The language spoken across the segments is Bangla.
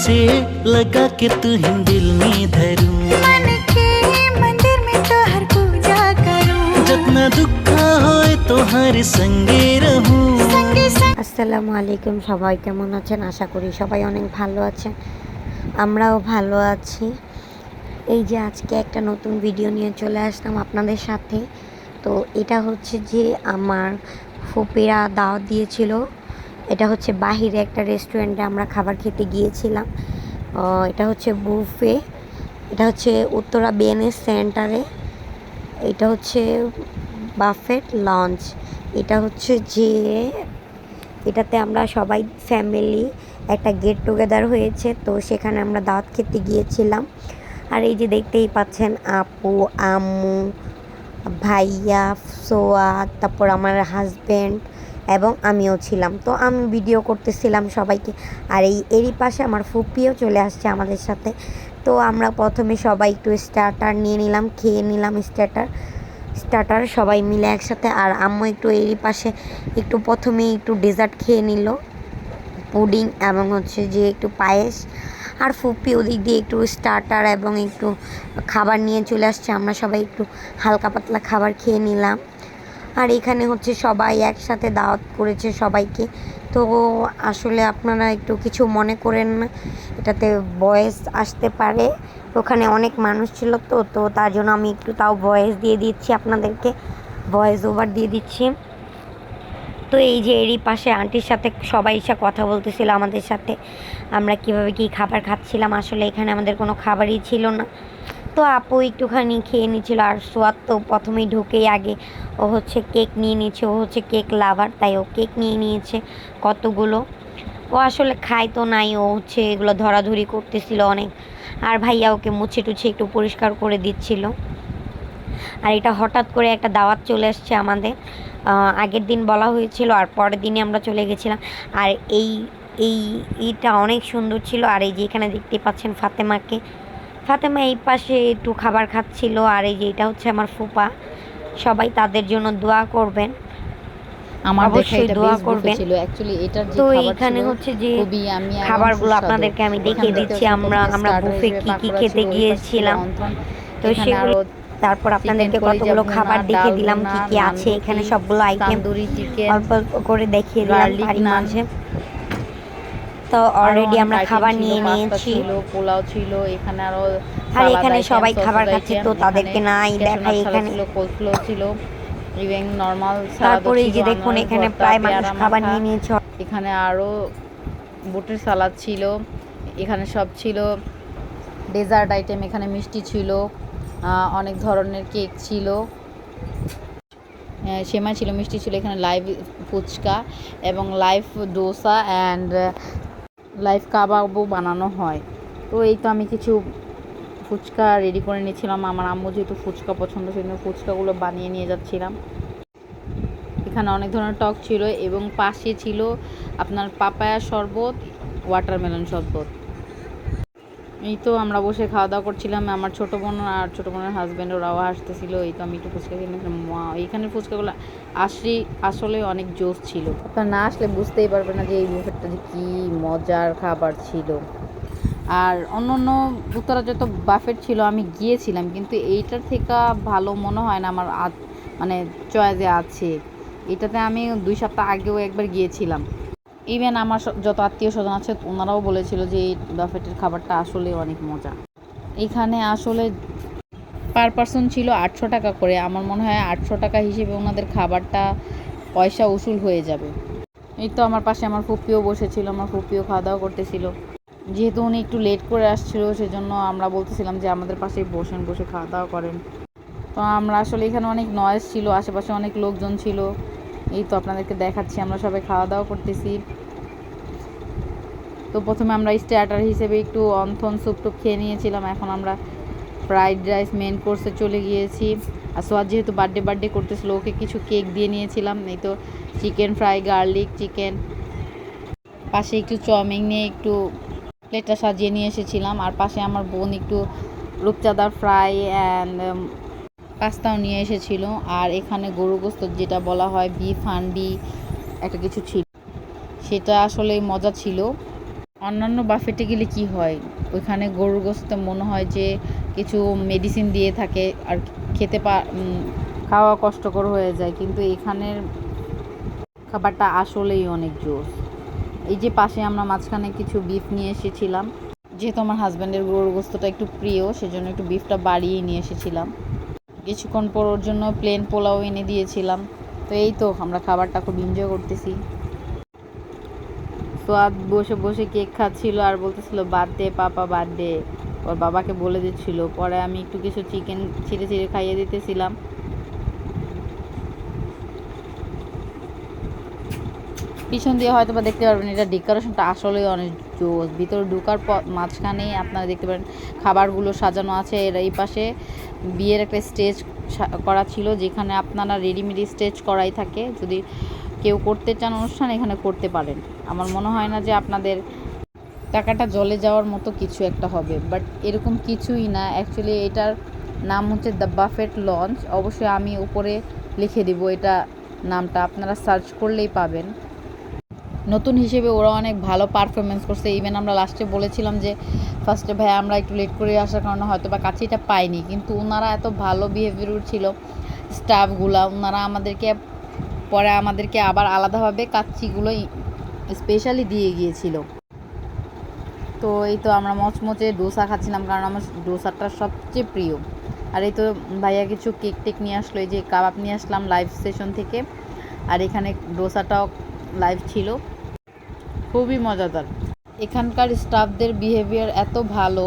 से लगा के तुहिं दिल में धरूं, मन के मंदिर में तोहर पूजा करूं, जितना दुख होए तोहर संगे रहूं। আসসালামু আলাইকুম, সবাই কেমন আছেন? আশা করি সবাই অনেক ভালো আছেন, আমরাও ভালো আছি। এই যে আজকে একটা নতুন ভিডিও নিয়ে চলে আসলাম আপনাদের সাথে। তো এটা হচ্ছে যে আমার ফুপিরা দাওয়াত দিয়েছিল। এটা হচ্ছে বাহিরে একটা রেস্টুরেন্টে আমরা খাবার খেতে গিয়েছিলাম। এটা হচ্ছে বুফে, এটা হচ্ছে উত্তরা বিএনএস সেন্টারে। এটা হচ্ছে বাফেট লঞ্চ। এটা হচ্ছে যে এটাতে আমরা সবাই ফ্যামিলি একটা গেট টুগেদার হয়েছে, তো সেখানে আমরা দাওয়াত খেতে গিয়েছিলাম। আর এই যে দেখতেই পাচ্ছেন আপু, আম্মু, ভাইয়া, সোয়াদ, তারপর আমার হাজব্যান্ড এবং আমিও ছিলাম। তো আমি ভিডিও করতেছিলাম সবাইকে। আর এরই পাশে আমার ফুপিও চলে আসছে আমাদের সাথে। তো আমরা প্রথমে সবাই একটু স্টার্টার নিয়ে নিলাম, খেয়ে নিলাম স্টার্টার সবাই মিলে একসাথে। আর আম্মু একটু এরই পাশে একটু প্রথমেই একটু ডেজার্ট খেয়ে নিল, পুডিং এবং হচ্ছে যে একটু পায়েস। আর ফুপি ওদিক দিয়ে একটু স্টার্টার এবং একটু খাবার নিয়ে চলে আসছে। আমরা সবাই একটু হালকা পাতলা খাবার খেয়ে নিলাম। আর এখানে হচ্ছে সবাই একসাথে দাওয়াত করেছে সবাইকে। তো আসলে আপনারা একটু কিছু মনে করেন না, এটাতে ভয়েস আসতে পারে। ওখানে অনেক মানুষ ছিল, তো তার জন্য আমি একটু তাও ভয়েস দিয়ে দিচ্ছি, আপনাদেরকে ভয়েস ওভার দিয়ে দিচ্ছি। তো এই যে এরই পাশে আন্টির সাথে সবাই এসে কথা বলতেছিল আমাদের সাথে, আমরা কিভাবে কি খাবার খাচ্ছিলাম। আসলে এখানে আমাদের কোনো খাবারই ছিল না, তো আপু একটুখানি খেয়ে নিচ্ছিল। আর সোয়াদ তো প্রথমেই ঢুকেই আগে ও হচ্ছে কেক নিয়ে নিয়েছে, ও হচ্ছে কেক লাভার, তাই ও কেক নিয়ে নিয়েছে কতগুলো। ও আসলে খায় তো নাই, ও হচ্ছে এগুলো ধরাধরি করতেছিল অনেক। আর ভাইয়া ওকে মুছে টুছে একটু পরিষ্কার করে দিচ্ছিল। আর এটা হঠাৎ করে একটা দাওয়াত চলে আসছে আমাদের, আগের দিন বলা হয়েছিল আর পরের দিনে আমরা চলে গেছিলাম। আর এইটা অনেক সুন্দর ছিল। আর এই যে এখানে দেখতে পাচ্ছেন ফাতেমা এই পাশে একটু খাবার খাচ্ছিল। আর এই যে এটা হচ্ছে আমার ফুপা, সবাই তাদের জন্য দোয়া করবেন, অবশ্যই দোয়া করবেন। তো এইখানে হচ্ছে যে খাবারগুলো আপনাদেরকে আমি দেখিয়ে দিচ্ছি, আমরা বুফে কি কি খেতে গিয়েছিলাম। তো সেগুলো তারপর আপনাদেরকে কতগুলো খাবার দেখিয়ে দিলাম কি কি আছে এখানে, সবগুলো আইটেম অল্প অল্প করে দেখিয়ে দিলাম বাড়ির মাঝে। তো অলরেডি আমরা খাবার নিয়ে নিয়েছি, পোলাও ছিল এখানে, আর এখানে সবাই খাবার খাচ্ছে, তো তাদেরকে নাই দেখাই। এখানে কোলস্লো ছিল, ইভেন নরমাল। তারপরে এই যে দেখুন এখানে প্রায় মানুষ খাবার নিয়ে নিয়েছে। এখানে আরও বুটের সালাদ ছিল, এখানে সব ছিল ডেজার্ট আইটেম। এখানে মিষ্টি ছিল, অনেক ধরনের কেক ছিল, সেমাই ছিল, মিষ্টি ছিল। এখানে লাইভ ফুচকা এবং লাইভ ডোসা অ্যান্ড লাইভ কাবাবও বানানো হয়। তো এই তো আমি কিছু ফুচকা রেডি করে নিয়েছিলাম। আমার আম্মু যেহেতু ফুচকা পছন্দ, সেজন্য ফুচকাগুলো বানিয়ে নিয়ে যাচ্ছিলাম। এখানে অনেক ধরনের টক ছিল এবং পাশে ছিল আপনার পাপায়া শরবত, ওয়াটারমেলন শরবত। এই তো আমরা বসে খাওয়া দাওয়া করছিলাম। আমার ছোটো বোন আর ছোটো বোনের হাজব্যান্ড ওরাও আসতেছিল। এই তো আমি একটু ফুচকা কিনেছিলাম। এইখানে ফুচকাগুলো আসলে অনেক জোস ছিল। আপনারা না আসলে বুঝতেই পারবেন না যে এই বুফেটটা যে কী মজার খাবার ছিল। আর অন্য অন্য উত্তরা যত বাফেট ছিল আমি গিয়েছিলাম, কিন্তু এইটার থেকে ভালো মনে হয় না আমার, মানে চয়েসে আছে। এটাতে আমি 2 সপ্তাহ আগেও একবার গিয়েছিলাম। ইভেন আমার যত আত্মীয় স্বজন আছে ওনারাও বলেছিল যে এই বাফেটের খাবারটা আসলে অনেক মজা। এখানে আসলে পার পারসন ছিল 800 টাকা করে। আমার মনে হয় 800 টাকা হিসেবে ওনাদের খাবারটা পয়সা উসুল হয়ে যাবে। এই তো আমার পাশে আমার ফুপিও বসেছিল, আমার ফুপিও খাওয়া দাওয়া করতেছিল। যেহেতু উনি একটু লেট করে আসছিল, সেজন্য আমরা বলতেছিলাম যে আমাদের পাশেই বসে খাওয়া দাওয়া করেন। তো আমরা আসলে এখানে অনেক নয়েজ ছিল, আশেপাশে অনেক লোকজন ছিল। এই তো আপনাদেরকে দেখাচ্ছি, আমরা সবাই খাওয়া দাওয়া করতেছি। তো প্রথমে আমরা স্টার্টার হিসেবে একটু অন্থন স্যুপ টুপ খেয়ে নিয়েছিলাম। এখন আমরা ফ্রাইড রাইস মেন কোর্সে চলে গিয়েছি। আর সোয়াদ যেহেতু বার্থডে করতেছিল, ওকে কিছু কেক দিয়ে নিয়েছিলাম। এই তো চিকেন ফ্রাই, গার্লিক চিকেন, পাশে একটু চাউমিন নিয়ে একটু প্লেটটা সাজিয়ে নিয়ে এসেছিলাম। আর পাশে আমার বোন একটু রূপচাঁদার ফ্রাই অ্যান্ড পাস্তাও নিয়ে এসেছিল। আর এখানে গরু গোস্ত যেটা বলা হয় বিফ হান্ডি একটা কিছু ছিল, সেটা আসলে মজা ছিল। অন্যান্য বাফেটে গেলে কি হয়, ওইখানে গরুর গোশতে মনে হয় যে কিছু মেডিসিন দিয়ে থাকে আর খাওয়া কষ্টকর হয়ে যায়, কিন্তু এখানের খাবারটা আসলেই অনেক জোস। এই যে পাশে আমরা মাঝখানে কিছু বিফ নিয়ে এসেছিলাম, যেহেতু আমার হাজব্যান্ডের গরুর গোস্তটা একটু প্রিয়, সেজন্য একটু বিফটা বাড়িয়ে নিয়ে এসেছিলাম। কিছুক্ষণ পর ওর জন্য প্লেন পোলাও এনে দিয়েছিলাম। তো এই তো আমরা খাবারটা খুব এনজয় করতেছি। সোয়াদ বসে বসে কেক খাচ্ছিল আর বলতেছিল বার্থডে পাপা বার্থডে, ওর বাবাকে বলে দিচ্ছিল। পরে আমি একটু কিছু চিকেন ছিঁড়ে ছিঁড়ে খাইয়ে দিতেছিলাম। পিছন দিয়ে হয়তো বা দেখতে পারবেন এটা ডেকোরেশনটা আসলেই অনেক জোস। ভিতরে ঢোকার মাঝখানেই আপনারা দেখতে পারেন খাবারগুলো সাজানো আছে। এর এই পাশে বিয়ের একটা স্টেজ করা ছিল, যেখানে আপনারা রেডিমেড স্টেজ করাই থাকে। যদি কেউ করতে চান অনুষ্ঠান, এখানে করতে পারেন। আমার মনে হয় না যে আপনাদের টাকাটা জলে যাওয়ার মতো কিছু একটা হবে, বাট এরকম কিছুই না। অ্যাকচুয়ালি এটার নাম হচ্ছে দ্য বাফেট লঞ্চ। অবশ্যই আমি উপরে লিখে দিব এটা নামটা, আপনারা সার্চ করলেই পাবেন। নতুন হিসেবে ওরা অনেক ভালো পারফরমেন্স করছে। ইভেন আমরা লাস্টে বলেছিলাম যে ফার্স্টে ভাই আমরা একটু লেট করে আসার কারণে হয়তো বা কাছিটা পাইনি, কিন্তু ওনারা এত ভালো বিহেভিয়ার ছিল স্টাফগুলা। ওনারা আমাদেরকে আবার আলাদাভাবে কাচ্চিগুলো স্পেশালি দিয়ে গিয়েছিল। তো এই তো আমরা মচমচে ডোসা খাচ্ছিলাম, কারণ আমার ডোসাটা সবচেয়ে প্রিয়। আর এই তো ভাইয়া কিছু কেক টেক নিয়ে আসলো, এই যে কাবাব নিয়ে আসলাম লাইভ সেশন থেকে। আর এখানে ডোসাটাও লাইভ ছিল, খুবই মজাদার। এখানকার স্টাফদের বিহেভিয়ার এত ভালো,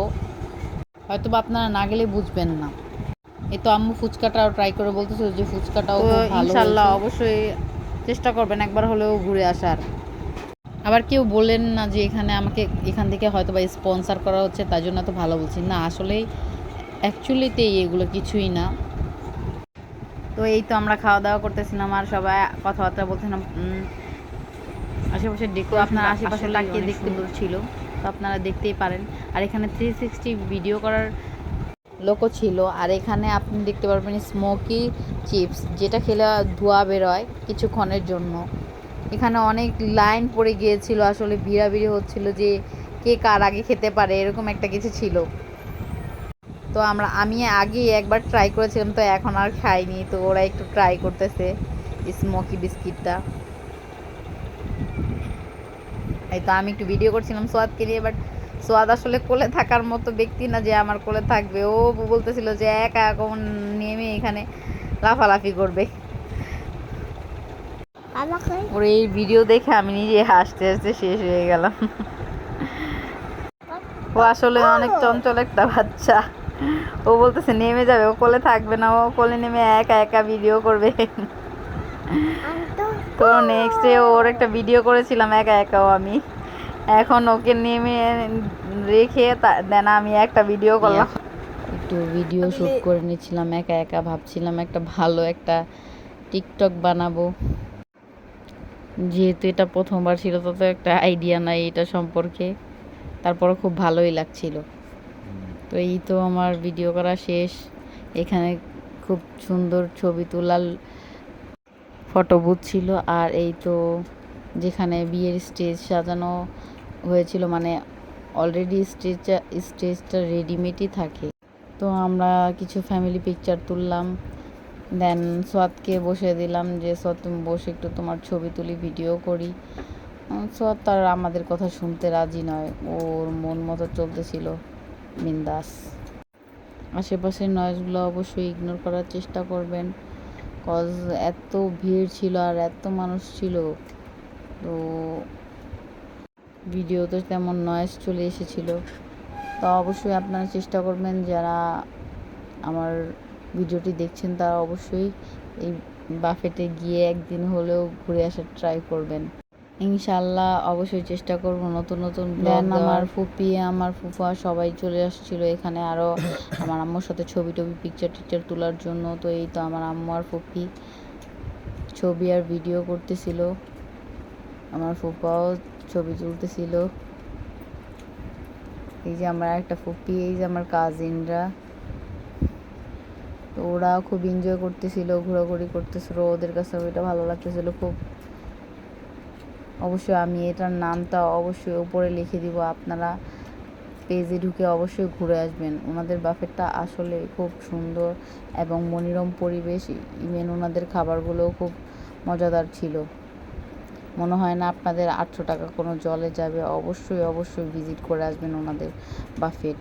হয়তো বা আপনারা না গেলে বুঝবেন না। এই তো আম্মু ফুচকাটাও ট্রাই করে বলতেছিল যে ফুচকাটাও খুব ভালো, ইনশাআল্লাহ অবশ্যই চেষ্টা করবেন একবার হলেও ঘুরে আসার। আবার কেউ বলেন না যে আমাকে এখান থেকে হয়তো বা স্পন্সার করা হচ্ছে তাই জন্য এত ভালো বলছি না, আসলেই অ্যাকচুয়ালিতে এগুলো কিছুই না। তো এই তো আমরা খাওয়া দাওয়া করতেছিলাম আর সবাই কথাবার্তা বলছিলাম। আশেপাশে আপনার আশেপাশে তাকিয়ে দেখতে ছিল, তো আপনারা দেখতেই পারেন। আর এখানে 360 ভিডিও করার লোকও ছিল। আর এখানে আপনি দেখতে পারবেন স্মোকি চিপস, যেটা খেলে ধোঁয়া বেরোয় কিছুক্ষণের জন্য। এখানে অনেক লাইন পড়ে গিয়েছিল, আসলে ভিড়াভিড়ি হচ্ছিল যে কে কার আগে খেতে পারে, এরকম একটা কিছু ছিল। তো আমি আগে একবার ট্রাই করেছিলাম, তো এখন আর খাইনি। তো ওরা একটু ট্রাই করতেছে স্মোকি বিস্কিটটা। এই তো আমি একটু ভিডিও করছিলাম সোয়াদকে নিয়ে, বাট সোয়াদ আসলে কোলে থাকার মতো ব্যক্তি না যে আমার কোলে থাকবে। ও বলতেছিল যে একা এখন নেমে এখানে লাফালাফি করবে। ওর এই ভিডিও দেখে আমি নিজে হাসতে হাসতে শেষ হয়ে গেলাম। ও আসলে অনেক চঞ্চল একটা বাচ্চা। ও বলতেছে নেমে যাবে, ও কোলে থাকবে না, ও কোলে নেমে একা একা ভিডিও করবে। তো নেক্সট ডে ওর একটা ভিডিও করেছিলাম একা একাও আমি। এখন ওকে নেমে রেখে দেন আমি একটা ভিডিও করলাম, একটু ভিডিও শ্যুট করে নিচ্ছিলাম একা একা। ভাবছিলাম ভালো একটা টিকটক বানাবো, যেহেতু এটা প্রথমবার ছিল তত একটা আইডিয়া নাই এটা সম্পর্কে। তারপরে খুব ভালোই লাগছিল। তো এই তো আমার ভিডিও করা শেষ। এখানে খুব সুন্দর ছবি তোলার ফটো বুথ ছিল। আর এই তো যেখানে বিয়ের স্টেজ সাজানো হয়েছিল, মানে অলরেডি স্টেজটা রেডিমেডই থাকে। তো আমরা কিছু ফ্যামিলি পিকচার তুললাম, দেন সোয়াদকে বসে দিলাম যে সোয়াদ তুমি বসে একটু তোমার ছবি তুলি, ভিডিও করি। সোয়াদ তার আমাদের কথা শুনতে রাজি নয়, ওর মন মতো চলতেছিল বিন্দাস। আশেপাশের নয়েজগুলো অবশ্যই ইগনোর করার চেষ্টা করবেন, কজ এত ভিড় ছিল আর এত মানুষ ছিল। তো ভিডিওতে তেমন নয়েজ চলে এসেছিল। তো অবশ্যই আপনারা চেষ্টা করবেন, যারা আমার ভিডিওটি দেখছেন তারা অবশ্যই এই বাফেটে গিয়ে একদিন হলেও ঘুরে আসার ট্রাই করবেন। ইনশাল্লাহ অবশ্যই চেষ্টা করব নতুন নতুন ব্লগ। আমার ফুপি আমার ফুফা সবাই চলে আসছিল এখানে, আরও আমার আম্মুর সাথে ছবি পিকচার টিকচার তোলার জন্য। তো এই তো আমার আম্মু আর ফুপি ছবি আর ভিডিও করতেছিল, আমার ফুপাও ছবি তুলতেছিল। এই যে আমার একটা ফুপি, এই যে আমার কাজিনরা, তো ওরা খুব এনজয় করতেছিল, ঘোরাঘুরি করতেছিল, ওদের কাছে ওইটা ভালো লাগতেছিল খুব। অবশ্যই আমি এটার নামটা অবশ্যই উপরে লিখে দিব, আপনারা পেজে ঢুকে অবশ্যই ঘুরে আসবেন। ওনাদের বাফেটটা আসলে খুব সুন্দর এবং মনোরম পরিবেশ, ইভেন ওনাদের খাবারগুলোও খুব মজাদার ছিল। মনে হয় না আপনাদের 800 টাকা কোনো জলে যাবে। অবশ্যই ভিজিট করে আসবেন ওনাদের বাফেট।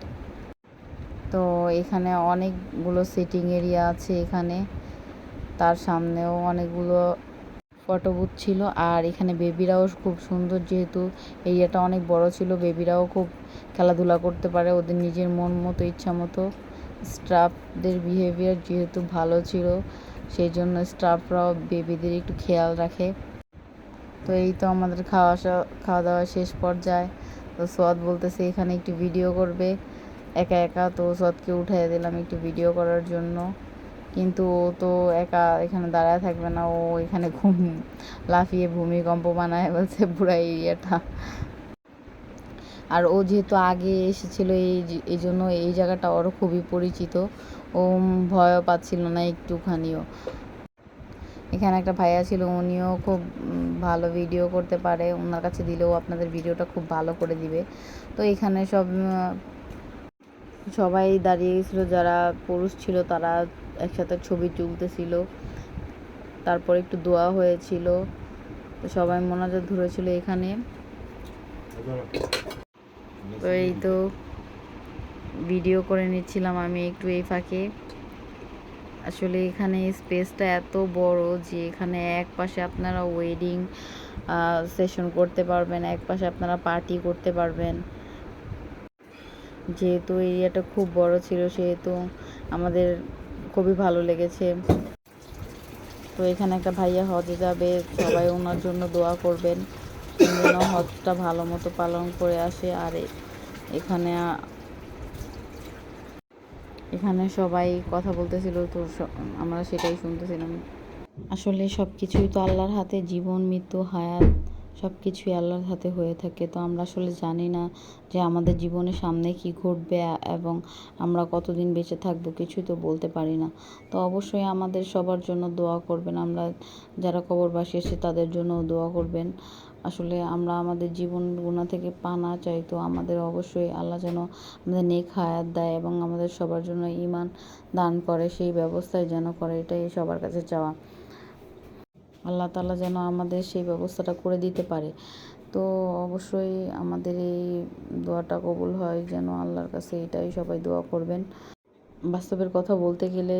তো এখানে অনেকগুলো সিটিং এরিয়া আছে, এখানে তার সামনেও অনেকগুলো ফটো বুথ ছিল। আর এখানে বেবিরাও খুব সুন্দর, যেহেতু এরিয়াটা অনেক বড় ছিল, বেবিরাও খুব খেলাধুলা করতে পারে ওদের নিজের মন মতো, ইচ্ছা মতো। স্টাফদের বিহেভিয়ার যেহেতু ভালো ছিল, সেই জন্য স্টাফরাও বেবিদের একটু খেয়াল রাখে। তো এই তো আমাদের খাওয়া দাওয়া শেষ পর্যায়ে। তো সোয়াদ বলতেছে এখানে একটু ভিডিও করবে একা একা, তো সোয়াদকে উঠাই দিলাম একটু ভিডিও করার জন্য। কিন্তু ও তো একা এখানে দাঁড়ায় থাকবে না, ও এখানে লাফিয়ে ভূমিকম্প বানায় বলছে পুরা এরিয়াটা। আর ও যেহেতু আগে এসেছিল এই জন্য এই জায়গাটা ওরও খুবই পরিচিত, ও ভয়ও পাচ্ছিল না একটুখানিও। এখানে একটা ভাইয়া ছিল, উনিও খুব ভালো ভিডিও করতে পারে, ওনার কাছে দিলেও আপনাদের ভিডিওটা খুব ভালো করে দিবে। তো এখানে সবাই দাঁড়িয়ে গেছিলো, যারা পুরুষ ছিল তারা একসাথে ছবি তুলতেছিল, তারপর একটু দোয়া হয়েছিল, তো সবাই মোনাজাত ধরেছিল এখানে। তো এই তো ভিডিও করে নিচ্ছিলাম আমি একটু এই ফাঁকে। আসলে এখানে স্পেসটা এত বড় যে এখানে এক পাশে আপনারা ওয়েডিং সেশন করতে পারবেন, এক পাশে আপনারা পার্টি করতে পারবেন। যেহেতু এরিয়াটা খুব বড় ছিল সেহেতু আমাদের খুবই ভালো লেগেছে। তো এখানে একটা ভাইয়া হজে যাবে, সবাই ওনার জন্য দোয়া করবেন যেন হজটা ভালো মতো পালন করে আসে। আর এখানে সবাই কথা বলতেছিল, তো আমরা সেটাই শুনতেছিলাম। আসলে সব কিছুই তো আল্লাহর হাতে, জীবন মৃত্যু হায়াত সব কিছুই আল্লাহর হাতে হয়ে থাকে। তো আমরা আসলে জানি না যে আমাদের জীবনের সামনে কি ঘটবে এবং আমরা কতদিন বেঁচে থাকবো, কিছুই তো বলতে পারি না। তো অবশ্যই আমাদের সবার জন্য দোয়া করবেন, আমরা যারা কবরবাসী এসে তাদের জন্য দোয়া করবেন। আসলে আমরা আমাদের জীবন গুনাহ থেকে পানা চাই, তো আমাদের অবশ্যই আল্লাহ যেন আমাদের নেক হায়াত দেয় এবং আমাদের সবার জন্য ঈমান দান করে, সেই ব্যবস্থায় যেন করে, এটাই সবার কাছে চাওয়া। আল্লাহ তাআলা যেন আমাদের সেই ব্যবস্থাটা করে দিতে পারে। তো অবশ্যই আমাদের এই দোয়াটা কবুল হয় যেন আল্লাহর কাছে, এটাই সবাই দোয়া করবেন। বাস্তবের কথা বলতে গেলে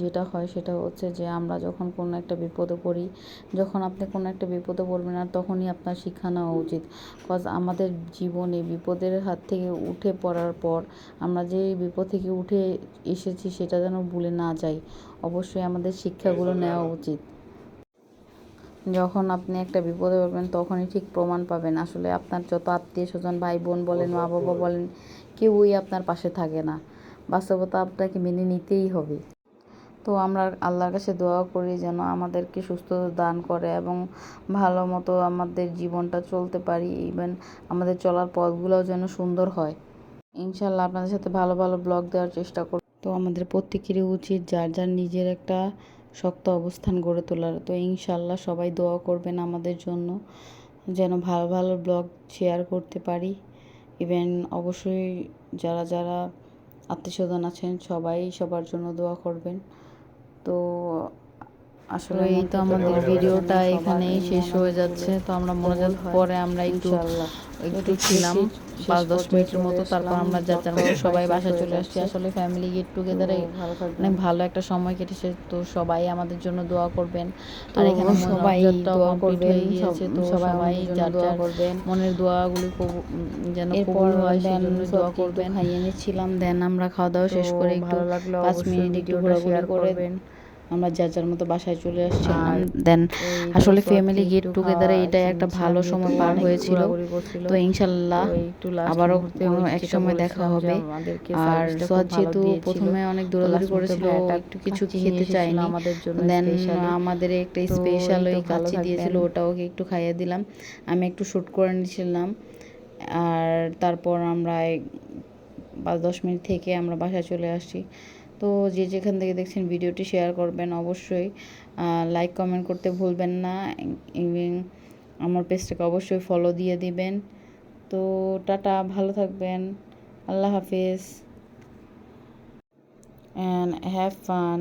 যেটা হয় সেটা হচ্ছে যে আমরা যখন কোনো একটা বিপদে পড়ি, যখন আপনি কোনো একটা বিপদে পড়বেন আর তখনই আপনার শিক্ষা নেওয়া উচিত। কজ আমাদের জীবনে বিপদের হাত থেকে উঠে পড়ার পর আমরা যে বিপদ থেকে উঠে এসেছি সেটা যেন ভুলে না যাই। অবশ্যই আমাদের শিক্ষাগুলো নেওয়া উচিত। যখন আপনি একটা বিপদে পড়বেন তখনই ঠিক প্রমাণ পাবেন আসলে আপনার যত আত্মীয় স্বজন, ভাই বোন বলেন, মা বাবা বলেন, কেউই আপনার পাশে থাকে না। বাস্তবতা আপনাকে মেনে নিতেই হবে। তো আমরা আল্লাহর কাছে দোয়া করি যেন আমাদেরকে সুস্থতা দান করে এবং ভালো মতো আমাদের জীবনটা চলতে পারি, ইভেন আমাদের চলার পথগুলোও যেন সুন্দর হয়। ইনশাল্লাহ আপনাদের সাথে ভালো ভালো ব্লগ দেওয়ার চেষ্টা করব। তো আমাদের প্রত্যেকেরই উচিত যার যার নিজের একটা শক্ত অবস্থান গড়ে তোলার। তো ইনশাল্লাহ সবাই দোয়া করবেন আমাদের জন্য যেন ভালো ভালো ব্লগ শেয়ার করতে পারি। ইভেন অবশ্যই যারা যারা আত্মীয়স্বজন আছেন সবাই সবার জন্য দোয়া করবেন। তো আসলে এই তো আমাদের ভিডিওটা এখানেই শেষ হয়ে যাচ্ছে। তো আমরা মোনাজাত পরে আমরা একটু ছিলাম 5-10 মিনিটের মতো, তারপর আমরা যার যার মতো সবাই বাসায় চলে আসছি। আসলে ফ্যামিলি গেট টুগেদারে অনেক ভালো একটা সময় কেটেছে। তো সবাই আমাদের জন্য দোয়া করবেন। আর এখানে সবাই দোয়া করবেন, তো সবাই যার যার মনের দোয়াগুলি যেন কবুল হয় সেজন্য দোয়া করবেন। খাইয়ে নিচ্ছিলাম, দেন আমরা খাওয়া দাওয়া শেষ করে একটু 5 মিনিট একটু ঘোরাঘুরি করে আমরা যার যার মতো বাসায় চলে আসছিলাম। দেন আসলে ফ্যামিলি গেট টুগেদারে এটাই একটা ভালো সময় পার হয়েছিল। তো ইনশাল্লাহ আবারও কোনো এক সময় দেখা হবে। আর সোয়াদ যেহেতু প্রথমে অনেক দৌড়াদৌড়ি করেছিল, একটু কিছু খেতে চাইনি, দেন আমাদের একটা স্পেশাল ওই কাচ্চি দিয়েছিল, ওটাও একটু খাইয়ে দিলাম। আমি একটু শ্যুট করে নিয়েছিলাম। আর তারপর আমরা 5-10 মিনিট থেকে আমরা বাসায় চলে আসছি। তো যে যেখান থেকে দেখছেন ভিডিওটি শেয়ার করবেন, অবশ্যই লাইক কমেন্ট করতে ভুলবেন না। আমার পেজটাকে অবশ্যই ফলো দিয়ে দিবেন। তো টাটা, ভালো থাকবেন, আল্লাহ হাফিজ অ্যান্ড হ্যাভ ফান।